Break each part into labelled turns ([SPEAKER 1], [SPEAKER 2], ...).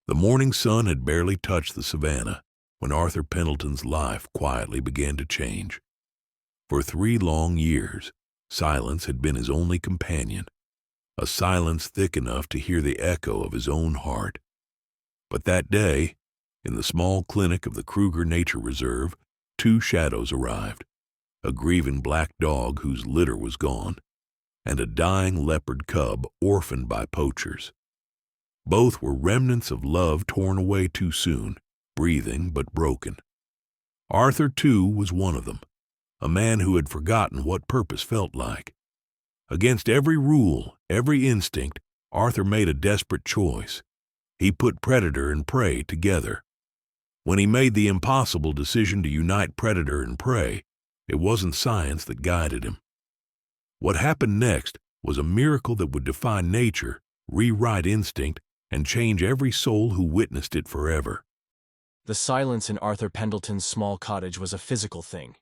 [SPEAKER 1] The morning sun had barely touched the savannah when Arthur Pendleton's life quietly began to change. For 3 long years, silence had been his only companion, a silence thick enough to hear the echo of his own heart. But that day, in the small clinic of the Kruger Nature Reserve, 2 shadows arrived, a grieving black dog whose litter was gone, and a dying leopard cub orphaned by poachers. Both were remnants of love torn away too soon, breathing but broken. Arthur, too, was one of them, a man who had forgotten what purpose felt like. Against every rule, every instinct, Arthur made a desperate choice. He put predator and prey together. When he made the impossible decision to unite predator and prey, it wasn't science that guided him. What happened next was a miracle that would defy nature, rewrite instinct, and change every soul who witnessed it forever.
[SPEAKER 2] The silence in Arthur Pendleton's small cottage was a physical thing.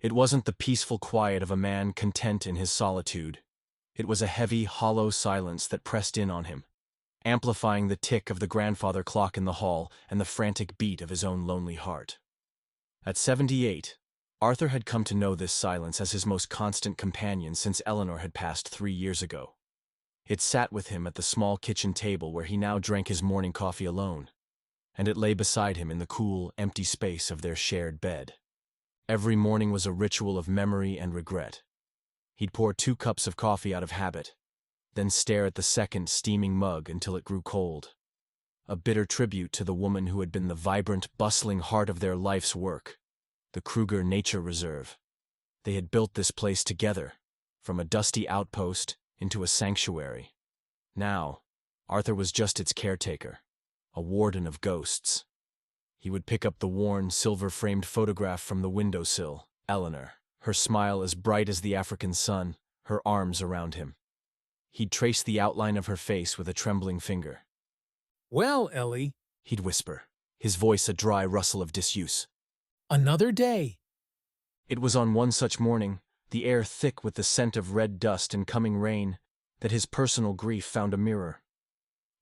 [SPEAKER 2] It wasn't the peaceful quiet of a man content in his solitude. It was a heavy, hollow silence that pressed in on him, amplifying the tick of the grandfather clock in the hall and the frantic beat of his own lonely heart. At 78, Arthur had come to know this silence as his most constant companion since Eleanor had passed 3 years ago. It sat with him at the small kitchen table where he now drank his morning coffee alone, and it lay beside him in the cool, empty space of their shared bed. Every morning was a ritual of memory and regret. He'd pour 2 cups of coffee out of habit, then stare at the second steaming mug until it grew cold. A bitter tribute to the woman who had been the vibrant, bustling heart of their life's work, the Kruger Nature Reserve. They had built this place together, from a dusty outpost into a sanctuary. Now, Arthur was just its caretaker, a warden of ghosts. He would pick up the worn, silver-framed photograph from the windowsill, Eleanor, her smile as bright as the African sun, her arms around him. He'd trace the outline of her face with a trembling finger.
[SPEAKER 3] "Well, Ellie,"
[SPEAKER 2] He'd whisper, his voice a dry rustle of disuse.
[SPEAKER 3] "another day."
[SPEAKER 2] It was on one such morning, the air thick with the scent of red dust and coming rain, that his personal grief found a mirror.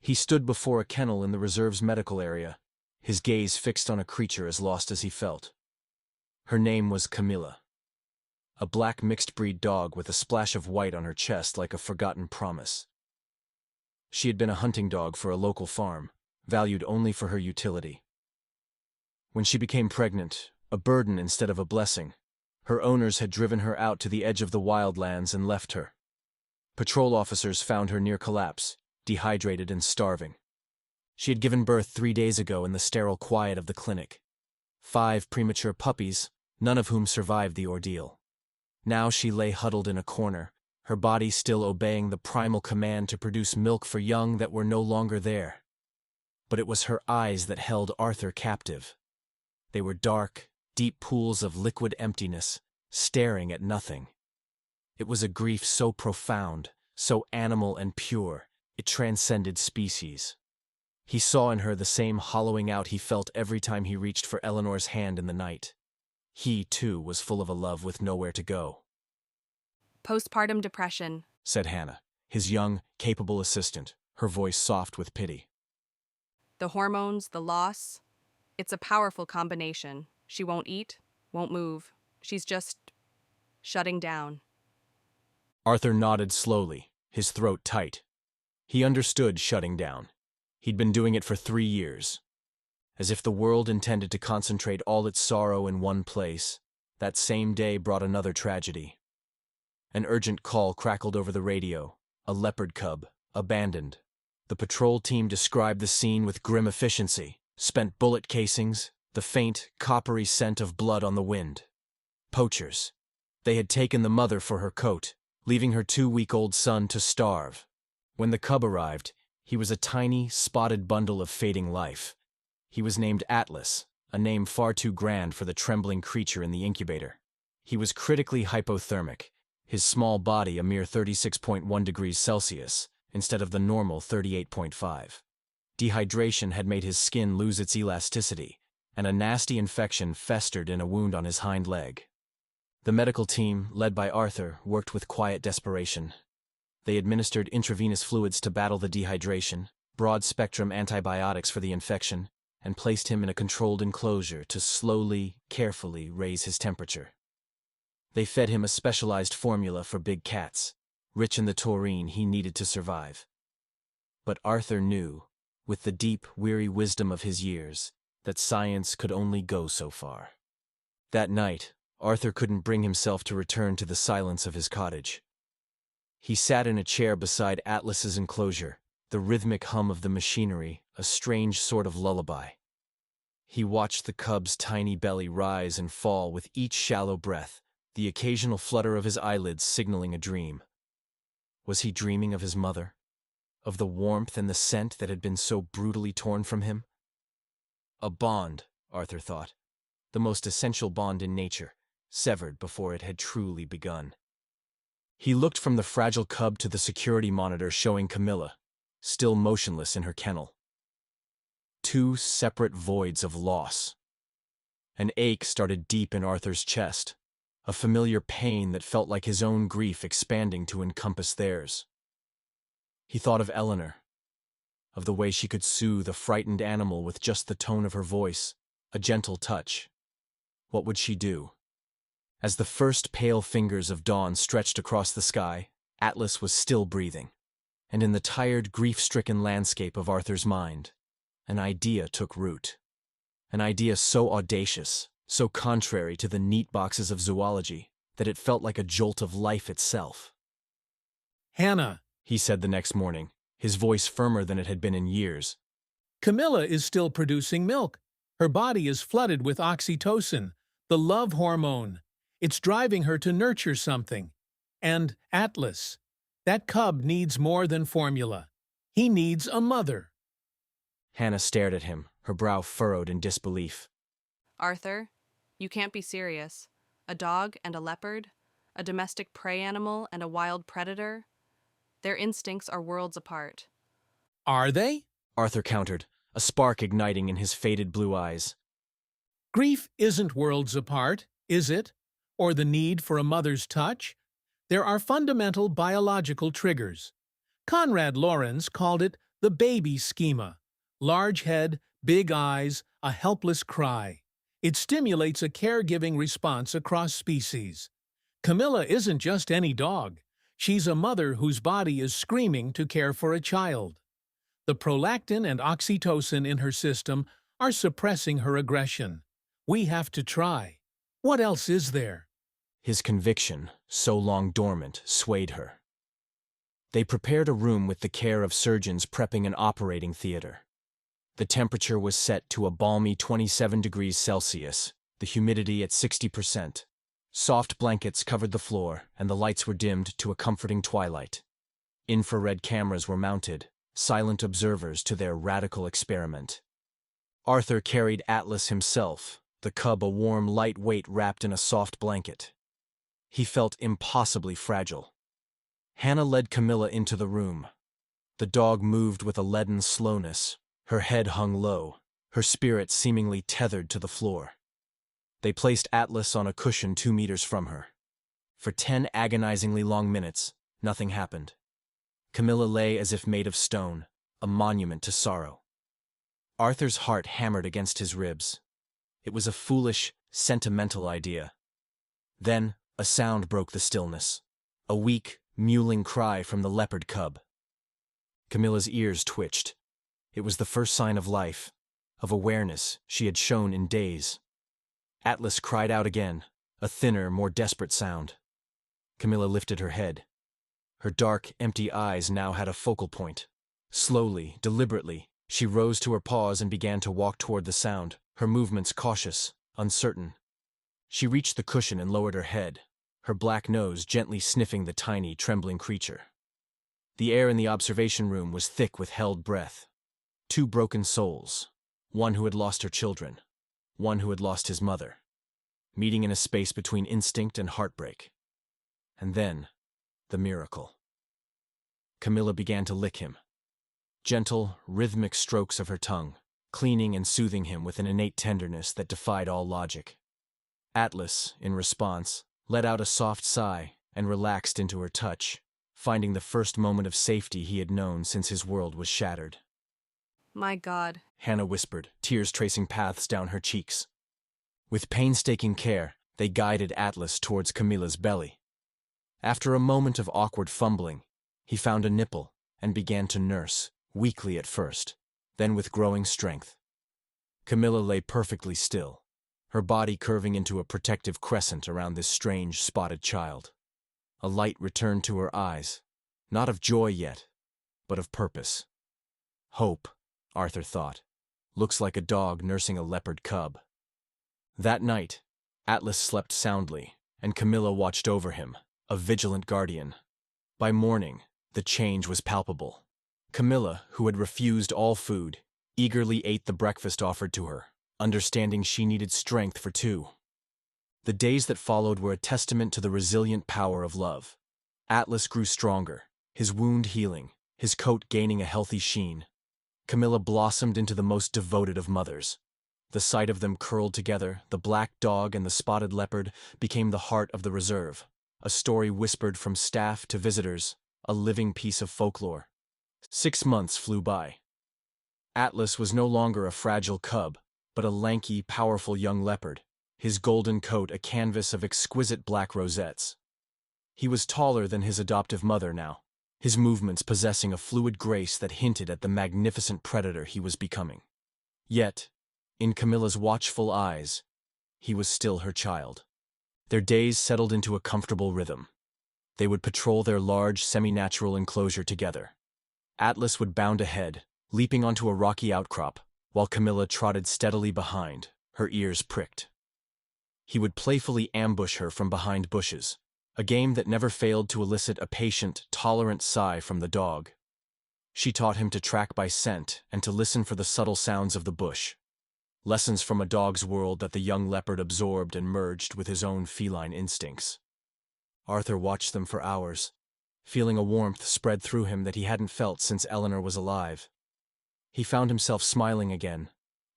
[SPEAKER 2] He stood before a kennel in the reserve's medical area, his gaze fixed on a creature as lost as he felt. Her name was Camilla, a black mixed-breed dog with a splash of white on her chest like a forgotten promise. She had been a hunting dog for a local farm, valued only for her utility. When she became pregnant, a burden instead of a blessing, her owners had driven her out to the edge of the wildlands and left her. Patrol officers found her near collapse, dehydrated and starving. She had given birth 3 days ago in the sterile quiet of the clinic. 5 premature puppies, none of whom survived the ordeal. Now she lay huddled in a corner, her body still obeying the primal command to produce milk for young that were no longer there. But it was her eyes that held Arthur captive. They were dark, deep pools of liquid emptiness, staring at nothing. It was a grief so profound, so animal and pure, it transcended species. He saw in her the same hollowing out he felt every time he reached for Eleanor's hand in the night. He, too, was full of a love with nowhere to go.
[SPEAKER 4] "Postpartum depression,"
[SPEAKER 2] said Hannah, his young, capable assistant, her voice soft with pity.
[SPEAKER 4] "the hormones, the loss. It's a powerful combination. She won't eat, won't move. She's just shutting down."
[SPEAKER 2] Arthur nodded slowly, his throat tight. He understood shutting down. He'd been doing it for 3 years. As if the world intended to concentrate all its sorrow in one place, that same day brought another tragedy. An urgent call crackled over the radio. A leopard cub, abandoned. The patrol team described the scene with grim efficiency. Spent bullet casings, the faint, coppery scent of blood on the wind. Poachers. They had taken the mother for her coat, leaving her 2-week-old son to starve. When the cub arrived, he was a tiny, spotted bundle of fading life. He was named Atlas, a name far too grand for the trembling creature in the incubator. He was critically hypothermic, his small body a mere 36.1 degrees Celsius, instead of the normal 38.5. Dehydration had made his skin lose its elasticity, and a nasty infection festered in a wound on his hind leg. The medical team, led by Arthur, worked with quiet desperation. They administered intravenous fluids to battle the dehydration, broad-spectrum antibiotics for the infection, and placed him in a controlled enclosure to slowly, carefully raise his temperature. They fed him a specialized formula for big cats, rich in the taurine he needed to survive. But Arthur knew, with the deep, weary wisdom of his years, that science could only go so far. That night, Arthur couldn't bring himself to return to the silence of his cottage. He sat in a chair beside Atlas's enclosure, the rhythmic hum of the machinery, a strange sort of lullaby. He watched the cub's tiny belly rise and fall with each shallow breath, the occasional flutter of his eyelids signaling a dream. Was he dreaming of his mother? Of the warmth and the scent that had been so brutally torn from him? A bond, Arthur thought, the most essential bond in nature, severed before it had truly begun. He looked from the fragile cub to the security monitor showing Camilla, still motionless in her kennel. Two separate voids of loss. An ache started deep in Arthur's chest, a familiar pain that felt like his own grief expanding to encompass theirs. He thought of Eleanor, of the way she could soothe a frightened animal with just the tone of her voice, a gentle touch. What would she do? As the first pale fingers of dawn stretched across the sky, Atlas was still breathing, and in the tired, grief-stricken landscape of Arthur's mind, an idea took root. An idea so audacious, so contrary to the neat boxes of zoology, that it felt like a jolt of life itself.
[SPEAKER 3] Hannah,
[SPEAKER 2] He said the next morning, his voice firmer than it had been in years.
[SPEAKER 3] Camilla is still producing milk. Her body is flooded with oxytocin, the love hormone. It's driving her to nurture something. And Atlas, that cub needs more than formula. He needs a mother.
[SPEAKER 2] Hannah stared at him, her brow furrowed in disbelief.
[SPEAKER 4] Arthur, you can't be serious. A dog and a leopard, a domestic prey animal and a wild predator, their instincts are worlds apart.
[SPEAKER 3] Are they?
[SPEAKER 2] Arthur countered, a spark igniting in his faded blue eyes.
[SPEAKER 3] Grief isn't worlds apart, is it? Or the need for a mother's touch? There are fundamental biological triggers. Conrad Lorenz called it the baby schema. Large head, big eyes, a helpless cry. It stimulates a caregiving response across species. Camilla isn't just any dog. She's a mother whose body is screaming to care for a child. The prolactin and oxytocin in her system are suppressing her aggression. We have to try. What else is there?
[SPEAKER 2] His conviction, so long dormant, swayed her. They prepared a room with the care of surgeons prepping an operating theater. The temperature was set to a balmy 27 degrees Celsius, the humidity at 60%. Soft blankets covered the floor, and the lights were dimmed to a comforting twilight. Infrared cameras were mounted, silent observers to their radical experiment. Arthur carried Atlas himself, the cub a warm, light weight wrapped in a soft blanket. He felt impossibly fragile. Hannah led Camilla into the room. The dog moved with a leaden slowness. Her head hung low, her spirit seemingly tethered to the floor. They placed Atlas on a cushion 2 meters from her. For 10 agonizingly long minutes, nothing happened. Camilla lay as if made of stone, a monument to sorrow. Arthur's heart hammered against his ribs. It was a foolish, sentimental idea. Then, a sound broke the stillness. A weak, mewling cry from the leopard cub. Camilla's ears twitched. It was the first sign of life, of awareness she had shown in days. Atlas cried out again, a thinner, more desperate sound. Camilla lifted her head. Her dark, empty eyes now had a focal point. Slowly, deliberately, she rose to her paws and began to walk toward the sound, her movements cautious, uncertain. She reached the cushion and lowered her head, her black nose gently sniffing the tiny, trembling creature. The air in the observation room was thick with held breath. 2 broken souls, one who had lost her children, one who had lost his mother, meeting in a space between instinct and heartbreak. And then, the miracle. Camilla began to lick him. Gentle, rhythmic strokes of her tongue, cleaning and soothing him with an innate tenderness that defied all logic. Atlas, in response, let out a soft sigh and relaxed into her touch, finding the first moment of safety he had known since his world was shattered.
[SPEAKER 4] My God.
[SPEAKER 2] Hannah whispered, tears tracing paths down her cheeks. With painstaking care, they guided Atlas towards Camilla's belly. After a moment of awkward fumbling, he found a nipple and began to nurse, weakly at first, then with growing strength. Camilla lay perfectly still, her body curving into a protective crescent around this strange, spotted child. A light returned to her eyes, not of joy yet, but of purpose. Hope, Arthur thought, looks like a dog nursing a leopard cub. That night, Atlas slept soundly, and Camilla watched over him, a vigilant guardian. By morning, the change was palpable. Camilla, who had refused all food, eagerly ate the breakfast offered to her, understanding she needed strength for two. The days that followed were a testament to the resilient power of love. Atlas grew stronger, his wound healing, his coat gaining a healthy sheen. Camilla blossomed into the most devoted of mothers. The sight of them curled together, the black dog and the spotted leopard, became the heart of the reserve, a story whispered from staff to visitors, a living piece of folklore. 6 months flew by. Atlas was no longer a fragile cub, but a lanky, powerful young leopard, his golden coat a canvas of exquisite black rosettes. He was taller than his adoptive mother now, his movements possessing a fluid grace that hinted at the magnificent predator he was becoming. Yet, in Camilla's watchful eyes, he was still her child. Their days settled into a comfortable rhythm. They would patrol their large, semi-natural enclosure together. Atlas would bound ahead, leaping onto a rocky outcrop, while Camilla trotted steadily behind, her ears pricked. He would playfully ambush her from behind bushes, a game that never failed to elicit a patient, tolerant sigh from the dog. She taught him to track by scent and to listen for the subtle sounds of the bush. Lessons from a dog's world that the young leopard absorbed and merged with his own feline instincts. Arthur watched them for hours, feeling a warmth spread through him that he hadn't felt since Eleanor was alive. He found himself smiling again,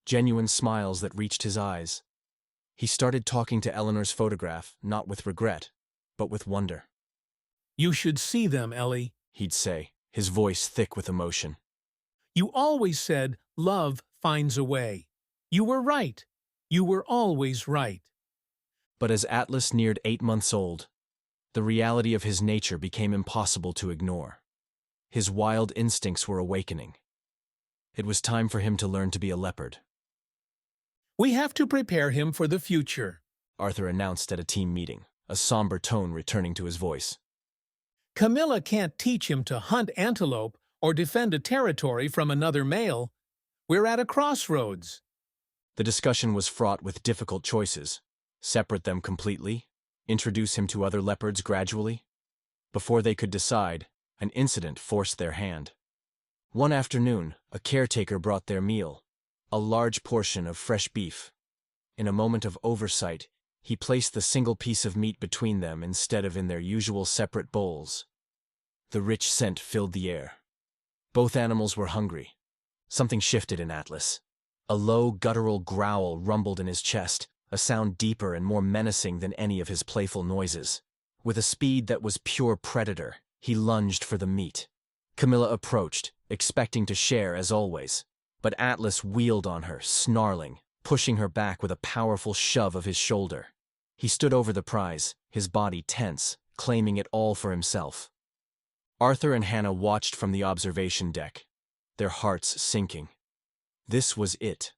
[SPEAKER 2] genuine smiles that reached his eyes. He started talking to Eleanor's photograph, not with regret, but with wonder.
[SPEAKER 3] "You should see them, Ellie,"
[SPEAKER 2] He'd say, his voice thick with emotion.
[SPEAKER 3] "You always said love finds a way. You were right. You were always right."
[SPEAKER 2] But as Atlas neared 8 months old, the reality of his nature became impossible to ignore. His wild instincts were awakening. It was time for him to learn to be a leopard.
[SPEAKER 3] "We have to prepare him for the future."
[SPEAKER 2] Arthur announced at a team meeting, a somber tone returning to his voice.
[SPEAKER 3] "Camilla can't teach him to hunt antelope or defend a territory from another male. We're at a crossroads."
[SPEAKER 2] The discussion was fraught with difficult choices. Separate them completely? Introduce him to other leopards gradually? Before they could decide, an incident forced their hand. One afternoon, a caretaker brought their meal, a large portion of fresh beef. In a moment of oversight, he placed the single piece of meat between them instead of in their usual separate bowls. The rich scent filled the air. Both animals were hungry. Something shifted in Atlas. A low, guttural growl rumbled in his chest, a sound deeper and more menacing than any of his playful noises. With a speed that was pure predator, he lunged for the meat. Camilla approached, expecting to share as always, but Atlas wheeled on her, snarling, pushing her back with a powerful shove of his shoulder. He stood over the prize, his body tense, claiming it all for himself. Arthur and Hannah watched from the observation deck, their hearts sinking. This was it,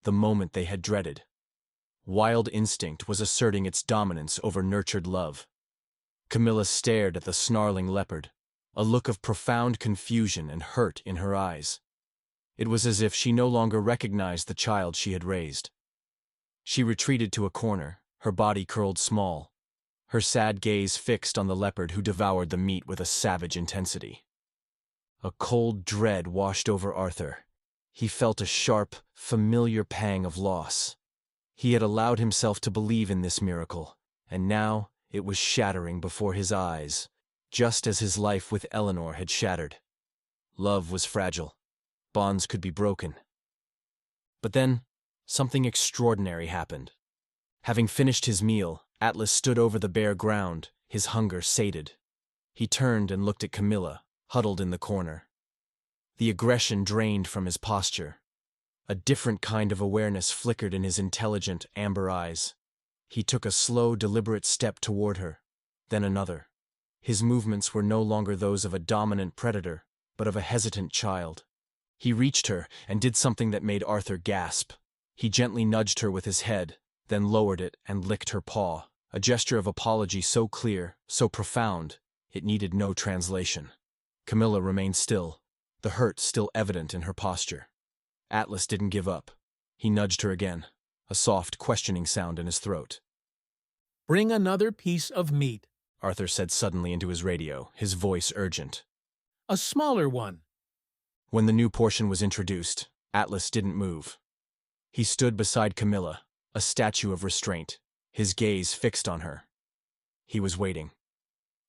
[SPEAKER 2] the moment they had dreaded. Wild instinct was asserting its dominance over nurtured love. Camilla stared at the snarling leopard, a look of profound confusion and hurt in her eyes. It was as if she no longer recognized the child she had raised. She retreated to a corner, her body curled small, her sad gaze fixed on the leopard who devoured the meat with a savage intensity. A cold dread washed over Arthur. He felt a sharp, familiar pang of loss. He had allowed himself to believe in this miracle, and now it was shattering before his eyes, just as his life with Eleanor had shattered. Love was fragile. Bonds could be broken. But then, something extraordinary happened. Having finished his meal, Atlas stood over the bare ground, his hunger sated. He turned and looked at Camilla, huddled in the corner. The aggression drained from his posture. A different kind of awareness flickered in his intelligent, amber eyes. He took a slow, deliberate step toward her, then another. His movements were no longer those of a dominant predator, but of a hesitant child. He reached her and did something that made Arthur gasp. He gently nudged her with his head, then lowered it and licked her paw, a gesture of apology so clear, so profound, it needed no translation. Camilla remained still, the hurt still evident in her posture. Atlas didn't give up. He nudged her again, a soft, questioning sound in his throat.
[SPEAKER 3] "Bring another piece of meat."
[SPEAKER 2] Arthur said suddenly into his radio, his voice urgent.
[SPEAKER 3] "A smaller one."
[SPEAKER 2] When the new portion was introduced, Atlas didn't move. He stood beside Camilla, a statue of restraint, his gaze fixed on her. He was waiting.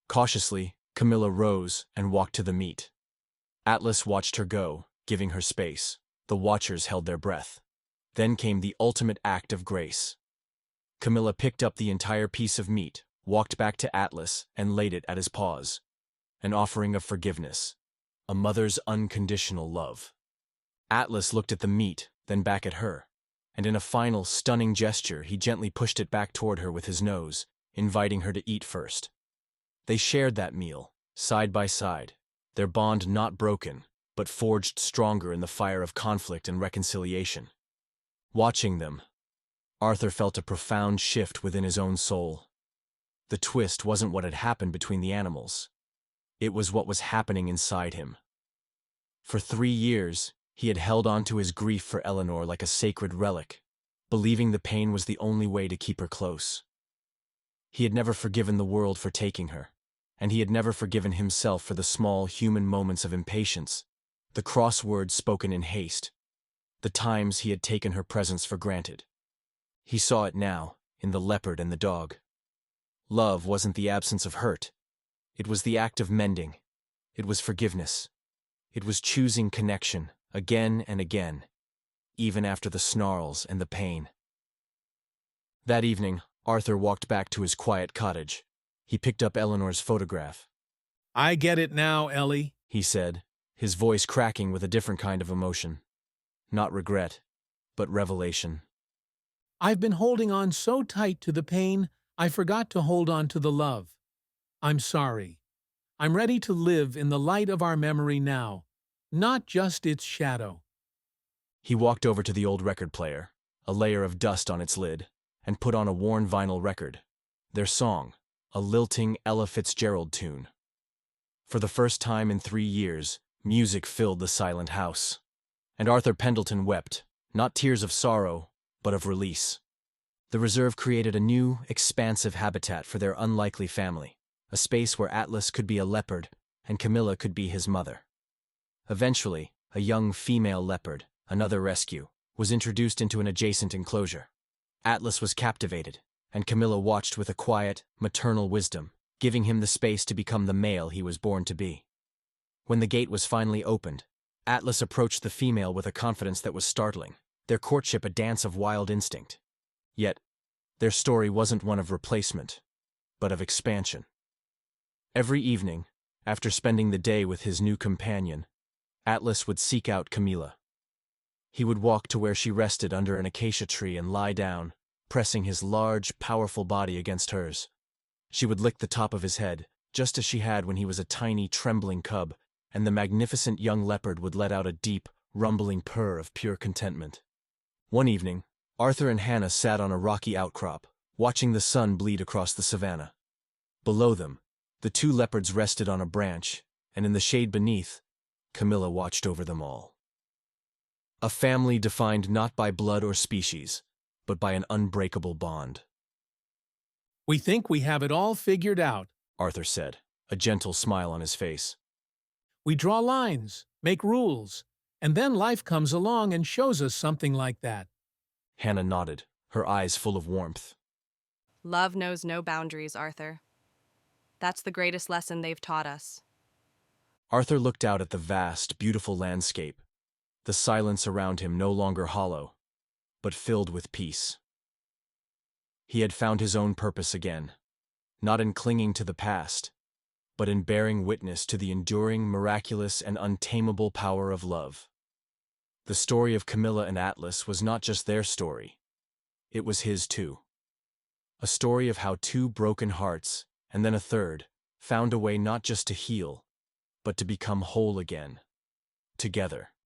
[SPEAKER 2] Cautiously, Camilla rose and walked to the meat. Atlas watched her go, giving her space. The watchers held their breath. Then came the ultimate act of grace. Camilla picked up the entire piece of meat, walked back to Atlas, and laid it at his paws. An offering of forgiveness. A mother's unconditional love. Atlas looked at the meat, then back at her, and in a final, stunning gesture he gently pushed it back toward her with his nose, inviting her to eat first. They shared that meal, side by side, their bond not broken, but forged stronger in the fire of conflict and reconciliation. Watching them, Arthur felt a profound shift within his own soul. The twist wasn't what had happened between the animals. It was what was happening inside him. For 3 years, he had held on to his grief for Eleanor like a sacred relic, believing the pain was the only way to keep her close. He had never forgiven the world for taking her, and he had never forgiven himself for the small human moments of impatience, the cross words spoken in haste, the times he had taken her presence for granted. He saw it now, in the leopard and the dog. Love wasn't the absence of hurt. It was the act of mending. It was forgiveness. It was choosing connection, again and again, even after the snarls and the pain. That evening, Arthur walked back to his quiet cottage. He picked up Eleanor's photograph.
[SPEAKER 3] "I get it now, Ellie,"
[SPEAKER 2] he said, his voice cracking with a different kind of emotion. Not regret, but revelation.
[SPEAKER 3] "I've been holding on so tight to the pain, I forgot to hold on to the love. I'm sorry. I'm ready to live in the light of our memory now, not just its shadow."
[SPEAKER 2] He walked over to the old record player, a layer of dust on its lid, and put on a worn vinyl record. Their song, a lilting Ella Fitzgerald tune. For the first time in 3 years, music filled the silent house. And Arthur Pendleton wept, not tears of sorrow, but of release. The reserve created a new, expansive habitat for their unlikely family, a space where Atlas could be a leopard and Camilla could be his mother. Eventually, a young female leopard, another rescue, was introduced into an adjacent enclosure. Atlas was captivated, and Camilla watched with a quiet, maternal wisdom, giving him the space to become the male he was born to be. When the gate was finally opened, Atlas approached the female with a confidence that was startling, their courtship a dance of wild instinct. Yet, their story wasn't one of replacement, but of expansion. Every evening, after spending the day with his new companion, Atlas would seek out Camilla. He would walk to where she rested under an acacia tree and lie down, pressing his large, powerful body against hers. She would lick the top of his head, just as she had when he was a tiny, trembling cub, and the magnificent young leopard would let out a deep, rumbling purr of pure contentment. One evening, Arthur and Hannah sat on a rocky outcrop, watching the sun bleed across the savanna. Below them, the 2 leopards rested on a branch, and in the shade beneath, Camilla watched over them all. A family defined not by blood or species, but by an unbreakable bond.
[SPEAKER 3] "We think we have it all figured out."
[SPEAKER 2] Arthur said, a gentle smile on his face.
[SPEAKER 3] "We draw lines, make rules, and then life comes along and shows us something like that."
[SPEAKER 2] Hannah nodded, her eyes full of warmth.
[SPEAKER 4] Love knows no boundaries, Arthur. That's the greatest lesson they've taught us.
[SPEAKER 2] Arthur looked out at the vast, beautiful landscape, the silence around him no longer hollow, but filled with peace. He had found his own purpose again, not in clinging to the past, but in bearing witness to the enduring, miraculous, and untamable power of love. The story of Camilla and Atlas was not just their story. It was his too. A story of how two broken hearts, and then a third, found a way not just to heal, but to become whole again. Together.